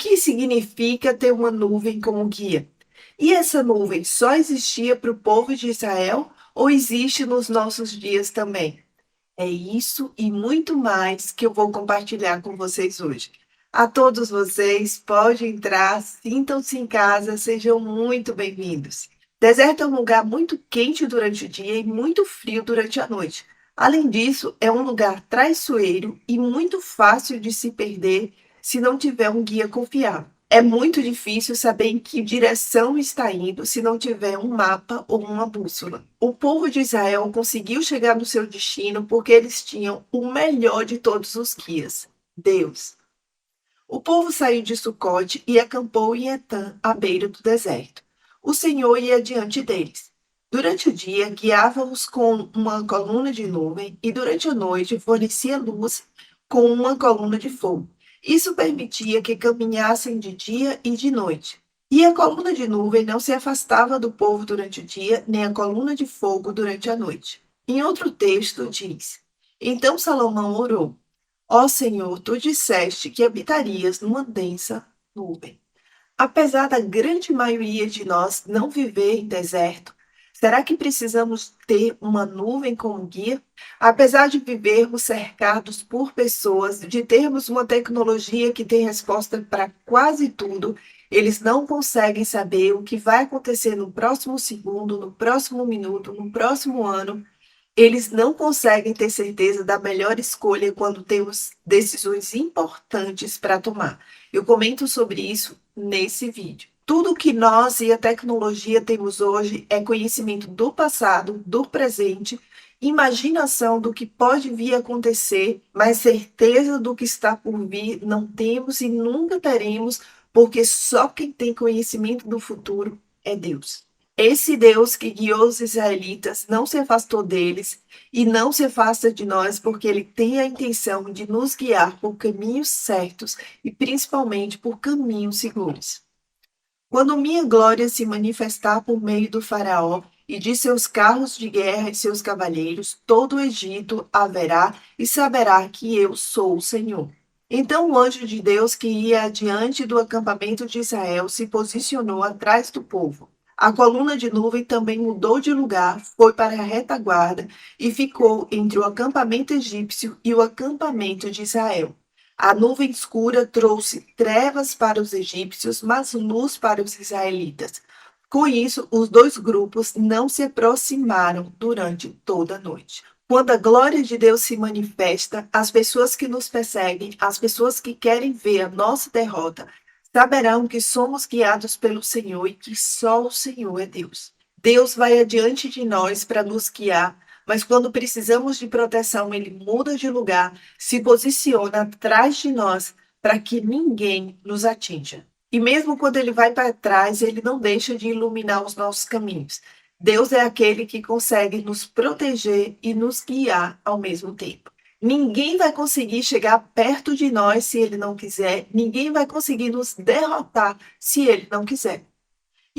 que significa ter uma nuvem como guia? E essa nuvem só existia para o povo de Israel ou existe nos nossos dias também? É isso e muito mais que eu vou compartilhar com vocês hoje. A todos vocês, pode entrar, sintam-se em casa, sejam muito bem-vindos. Deserto é um lugar muito quente durante o dia e muito frio durante a noite. Além disso, é um lugar traiçoeiro e muito fácil de se perder se não tiver um guia confiável. É muito difícil saber em que direção está indo se não tiver um mapa ou uma bússola. O povo de Israel conseguiu chegar no seu destino porque eles tinham o melhor de todos os guias, Deus. O povo saiu de Sucote e acampou em Etã, à beira do deserto. O Senhor ia diante deles. Durante o dia, guiava-os com uma coluna de nuvem e durante a noite fornecia luz com uma coluna de fogo. Isso permitia que caminhassem de dia e de noite. E a coluna de nuvem não se afastava do povo durante o dia, nem a coluna de fogo durante a noite. Em outro texto diz: Então Salomão orou: Ó Senhor, tu disseste que habitarias numa densa nuvem. Apesar da grande maioria de nós não viver em deserto, será que precisamos ter uma nuvem como guia? Apesar de vivermos cercados por pessoas, de termos uma tecnologia que tem resposta para quase tudo, eles não conseguem saber o que vai acontecer no próximo segundo, no próximo minuto, no próximo ano. Eles não conseguem ter certeza da melhor escolha quando temos decisões importantes para tomar. Eu comento sobre isso nesse vídeo. Tudo que nós e a tecnologia temos hoje é conhecimento do passado, do presente, imaginação do que pode vir a acontecer, mas certeza do que está por vir não temos e nunca teremos, porque só quem tem conhecimento do futuro é Deus. Esse Deus que guiou os israelitas não se afastou deles e não se afasta de nós, porque ele tem a intenção de nos guiar por caminhos certos e principalmente por caminhos seguros. Quando minha glória se manifestar por meio do Faraó e de seus carros de guerra e seus cavaleiros, todo o Egito a verá e saberá que eu sou o Senhor. Então o anjo de Deus que ia adiante do acampamento de Israel se posicionou atrás do povo. A coluna de nuvem também mudou de lugar, foi para a retaguarda e ficou entre o acampamento egípcio e o acampamento de Israel. A nuvem escura trouxe trevas para os egípcios, mas luz para os israelitas. Com isso, os dois grupos não se aproximaram durante toda a noite. Quando a glória de Deus se manifesta, as pessoas que nos perseguem, as pessoas que querem ver a nossa derrota, saberão que somos guiados pelo Senhor e que só o Senhor é Deus. Deus vai adiante de nós para nos guiar, mas quando precisamos de proteção, ele muda de lugar, se posiciona atrás de nós para que ninguém nos atinja. E mesmo quando ele vai para trás, ele não deixa de iluminar os nossos caminhos. Deus é aquele que consegue nos proteger e nos guiar ao mesmo tempo. Ninguém vai conseguir chegar perto de nós se ele não quiser, ninguém vai conseguir nos derrotar se ele não quiser.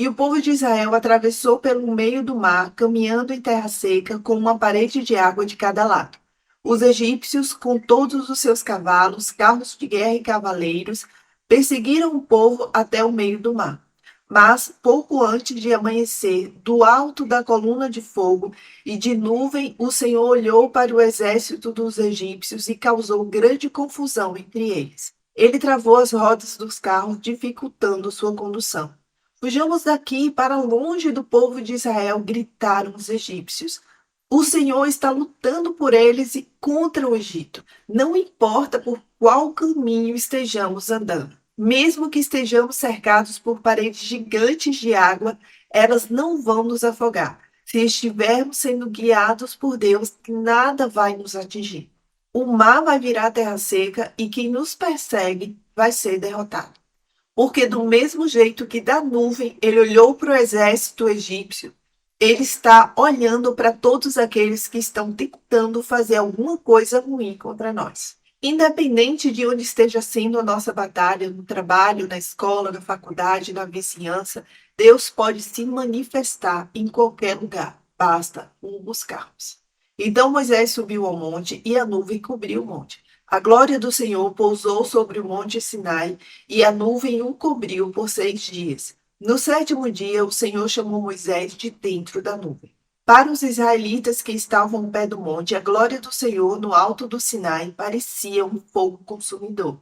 E o povo de Israel atravessou pelo meio do mar, caminhando em terra seca, com uma parede de água de cada lado. Os egípcios, com todos os seus cavalos, carros de guerra e cavaleiros, perseguiram o povo até o meio do mar. Mas, pouco antes de amanhecer, do alto da coluna de fogo e de nuvem, o Senhor olhou para o exército dos egípcios e causou grande confusão entre eles. Ele travou as rodas dos carros, dificultando sua condução. Fujamos daqui para longe do povo de Israel, gritaram os egípcios. O Senhor está lutando por eles e contra o Egito. Não importa por qual caminho estejamos andando. Mesmo que estejamos cercados por paredes gigantes de água, elas não vão nos afogar. Se estivermos sendo guiados por Deus, nada vai nos atingir. O mar vai virar terra seca e quem nos persegue vai ser derrotado. Porque do mesmo jeito que da nuvem ele olhou para o exército egípcio, ele está olhando para todos aqueles que estão tentando fazer alguma coisa ruim contra nós. Independente de onde esteja sendo a nossa batalha, no trabalho, na escola, na faculdade, na vizinhança, Deus pode se manifestar em qualquer lugar. Basta o buscarmos. Então Moisés subiu ao monte e a nuvem cobriu o monte. A glória do Senhor pousou sobre o monte Sinai, e a nuvem o cobriu por 6 dias. No sétimo dia, o Senhor chamou Moisés de dentro da nuvem. Para os israelitas que estavam ao pé do monte, a glória do Senhor no alto do Sinai parecia um fogo consumidor.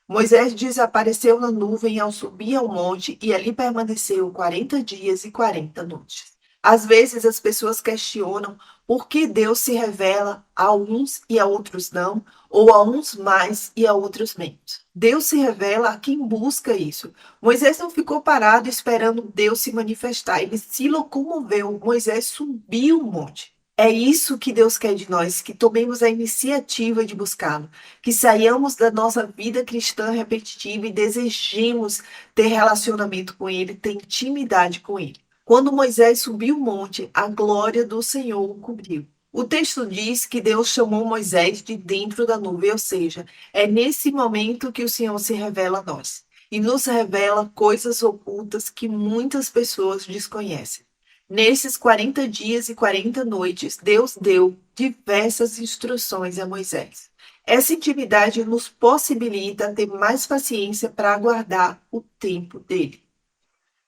Moisés desapareceu na nuvem ao subir ao monte e ali permaneceu 40 dias e 40 noites. Às vezes as pessoas questionam por que Deus se revela a uns e a outros não, ou a uns mais e a outros menos. Deus se revela a quem busca isso. Moisés não ficou parado esperando Deus se manifestar, ele se locomoveu. Moisés subiu o monte. É isso que Deus quer de nós, que tomemos a iniciativa de buscá-lo, que saiamos da nossa vida cristã repetitiva e desejemos ter relacionamento com Ele, ter intimidade com Ele. Quando Moisés subiu o monte, a glória do Senhor o cobriu. O texto diz que Deus chamou Moisés de dentro da nuvem, ou seja, é nesse momento que o Senhor se revela a nós e nos revela coisas ocultas que muitas pessoas desconhecem. Nesses 40 dias e 40 noites, Deus deu diversas instruções a Moisés. Essa intimidade nos possibilita ter mais paciência para aguardar o tempo dele.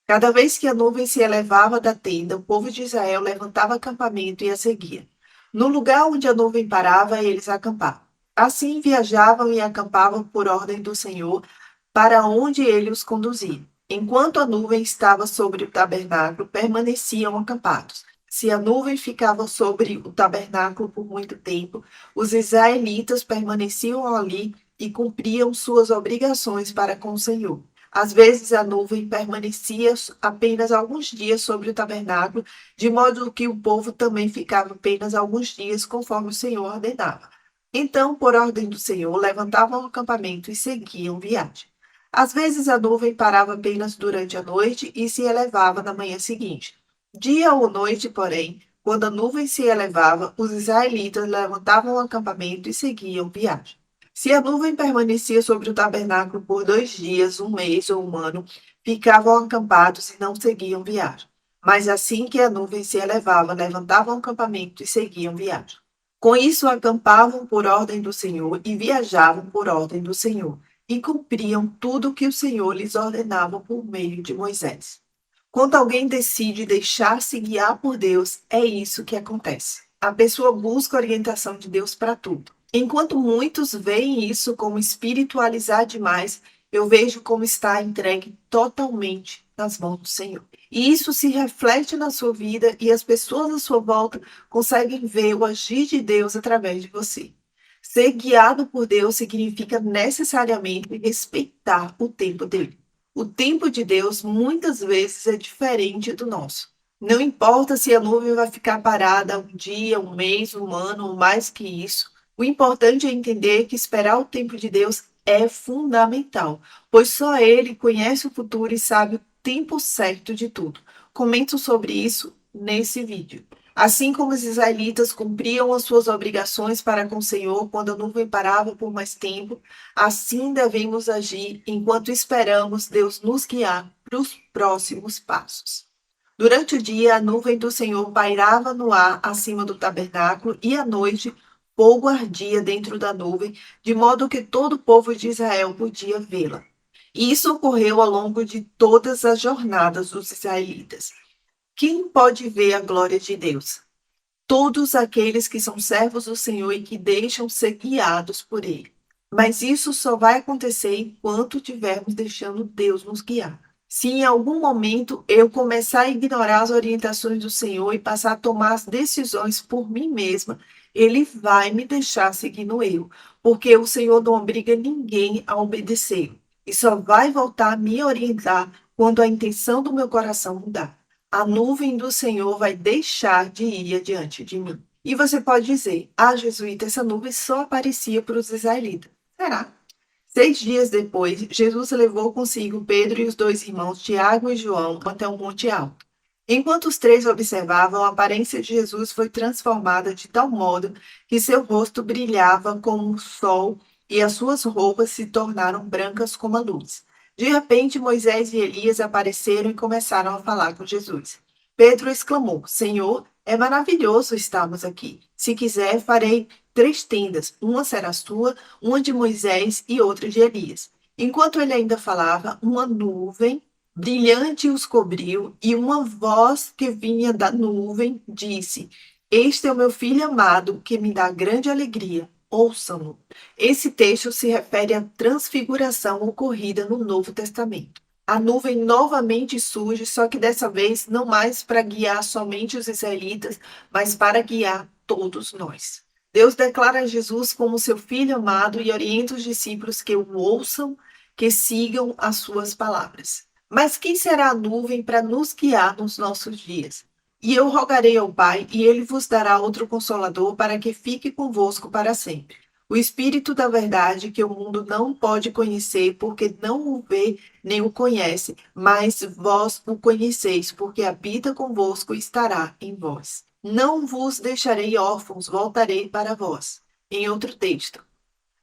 Cada vez que a nuvem se elevava da tenda, o povo de Israel levantava acampamento e a seguia. No lugar onde a nuvem parava, eles acampavam. Assim viajavam e acampavam por ordem do Senhor, para onde ele os conduzia. Enquanto a nuvem estava sobre o tabernáculo, permaneciam acampados. Se a nuvem ficava sobre o tabernáculo por muito tempo, os israelitas permaneciam ali e cumpriam suas obrigações para com o Senhor. Às vezes a nuvem permanecia apenas alguns dias sobre o tabernáculo, de modo que o povo também ficava apenas alguns dias, conforme o Senhor ordenava. Então, por ordem do Senhor, levantavam o acampamento e seguiam viagem. Às vezes a nuvem parava apenas durante a noite e se elevava na manhã seguinte. Dia ou noite, porém, quando a nuvem se elevava, os israelitas levantavam o acampamento e seguiam viagem. Se a nuvem permanecia sobre o tabernáculo por 2 dias, um mês ou um ano, ficavam acampados e não seguiam viagem. Mas assim que a nuvem se elevava, levantavam o acampamento e seguiam viagem. Com isso, acampavam por ordem do Senhor e viajavam por ordem do Senhor, e cumpriam tudo o que o Senhor lhes ordenava por meio de Moisés. Quando alguém decide deixar-se guiar por Deus, é isso que acontece. A pessoa busca a orientação de Deus para tudo. Enquanto muitos veem isso como espiritualizar demais, eu vejo como está entregue totalmente nas mãos do Senhor. E isso se reflete na sua vida e as pessoas à sua volta conseguem ver o agir de Deus através de você. Ser guiado por Deus significa necessariamente respeitar o tempo dele. O tempo de Deus muitas vezes é diferente do nosso. Não importa se a nuvem vai ficar parada um dia, um mês, um ano ou mais que isso. O importante é entender que esperar o tempo de Deus é fundamental, pois só Ele conhece o futuro e sabe o tempo certo de tudo. Comento sobre isso nesse vídeo. Assim como os israelitas cumpriam as suas obrigações para com o Senhor quando a nuvem parava por mais tempo, assim devemos agir enquanto esperamos Deus nos guiar para os próximos passos. Durante o dia, a nuvem do Senhor pairava no ar acima do tabernáculo e à noite, fogo ardia dentro da nuvem, de modo que todo o povo de Israel podia vê-la. E isso ocorreu ao longo de todas as jornadas dos israelitas. Quem pode ver a glória de Deus? Todos aqueles que são servos do Senhor e que deixam ser guiados por Ele. Mas isso só vai acontecer enquanto estivermos deixando Deus nos guiar. Se em algum momento eu começar a ignorar as orientações do Senhor e passar a tomar as decisões por mim mesma, Ele vai me deixar seguir no erro, porque o Senhor não obriga ninguém a obedecer. E só vai voltar a me orientar quando a intenção do meu coração mudar. A nuvem do Senhor vai deixar de ir adiante de mim. E você pode dizer, jesuíta, essa nuvem só aparecia para os israelitas. Será? 6 dias depois, Jesus levou consigo Pedro e os 2 irmãos, Tiago e João, até um monte alto. Enquanto os 3 observavam, a aparência de Jesus foi transformada de tal modo que seu rosto brilhava como o sol e as suas roupas se tornaram brancas como a luz. De repente, Moisés e Elias apareceram e começaram a falar com Jesus. Pedro exclamou: Senhor, é maravilhoso estarmos aqui. Se quiser, farei 3 tendas: uma será sua, uma de Moisés e outra de Elias. Enquanto ele ainda falava, uma nuvem brilhante os cobriu, e uma voz que vinha da nuvem disse: Este é o meu filho amado, que me dá grande alegria. Ouçam-no. Esse texto se refere à transfiguração ocorrida no Novo Testamento. A nuvem novamente surge, só que dessa vez não mais para guiar somente os israelitas, mas para guiar todos nós. Deus declara Jesus como seu filho amado e orienta os discípulos que o ouçam, que sigam as suas palavras. Mas quem será a nuvem para nos guiar nos nossos dias? E eu rogarei ao Pai, e ele vos dará outro consolador para que fique convosco para sempre. O Espírito da verdade, que o mundo não pode conhecer, porque não o vê nem o conhece, mas vós o conheceis, porque habita convosco e estará em vós. Não vos deixarei órfãos, voltarei para vós. Em outro texto.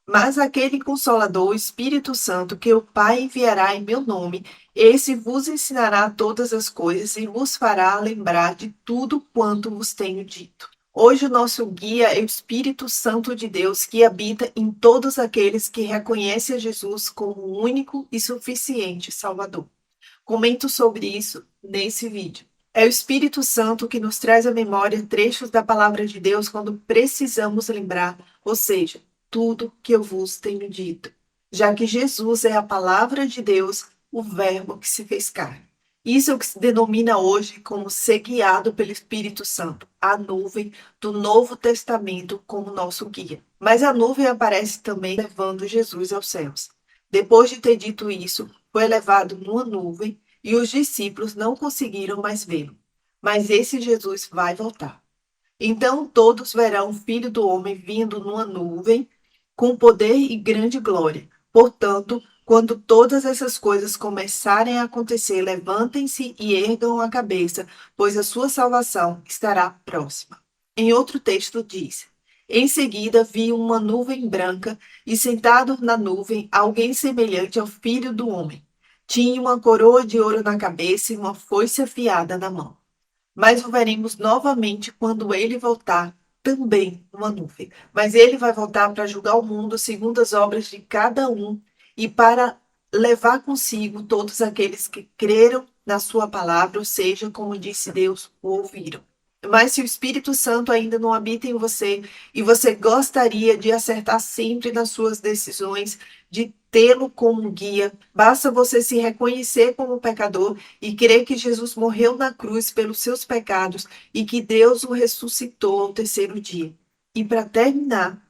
Mas aquele Consolador, o Espírito Santo, que o Pai enviará em meu nome, esse vos ensinará todas as coisas e vos fará lembrar de tudo quanto vos tenho dito. Hoje o nosso guia é o Espírito Santo de Deus, que habita em todos aqueles que reconhecem a Jesus como o único e suficiente Salvador. Comento sobre isso nesse vídeo. É o Espírito Santo que nos traz à memória trechos da palavra de Deus quando precisamos lembrar, ou seja, tudo que eu vos tenho dito, já que Jesus é a palavra de Deus, o Verbo que se fez carne. Isso é o que se denomina hoje como ser guiado pelo Espírito Santo, a nuvem do Novo Testamento como nosso guia. Mas a nuvem aparece também levando Jesus aos céus. Depois de ter dito isso, foi levado numa nuvem e os discípulos não conseguiram mais vê-lo. Mas esse Jesus vai voltar. Então todos verão o Filho do Homem vindo numa nuvem, com poder e grande glória. Portanto, quando todas essas coisas começarem a acontecer, levantem-se e ergam a cabeça, pois a sua salvação estará próxima. Em outro texto diz: Em seguida vi uma nuvem branca, e sentado na nuvem, alguém semelhante ao Filho do Homem. Tinha uma coroa de ouro na cabeça e uma foice afiada na mão. Mas o veremos novamente quando ele voltar, também numa nuvem. Mas ele vai voltar para julgar o mundo segundo as obras de cada um e para levar consigo todos aqueles que creram na sua palavra, ou seja, como disse Deus, o ouviram. Mas se o Espírito Santo ainda não habita em você e você gostaria de acertar sempre nas suas decisões, de tê-lo como guia, basta você se reconhecer como pecador e crer que Jesus morreu na cruz pelos seus pecados e que Deus o ressuscitou ao terceiro dia. E para terminar,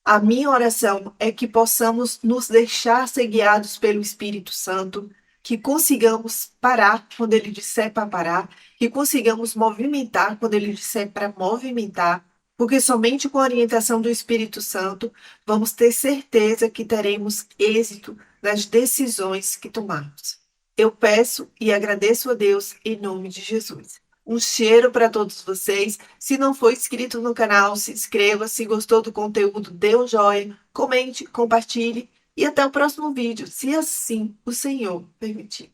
a minha oração é que possamos nos deixar ser guiados pelo Espírito Santo, que consigamos parar quando ele disser para parar, que consigamos movimentar quando ele disser para movimentar, porque somente com a orientação do Espírito Santo vamos ter certeza que teremos êxito nas decisões que tomarmos. Eu peço e agradeço a Deus em nome de Jesus. Um cheiro para todos vocês. Se não for inscrito no canal, se inscreva. Se gostou do conteúdo, dê um joinha, comente, compartilhe. E até o próximo vídeo, se assim o Senhor permitir.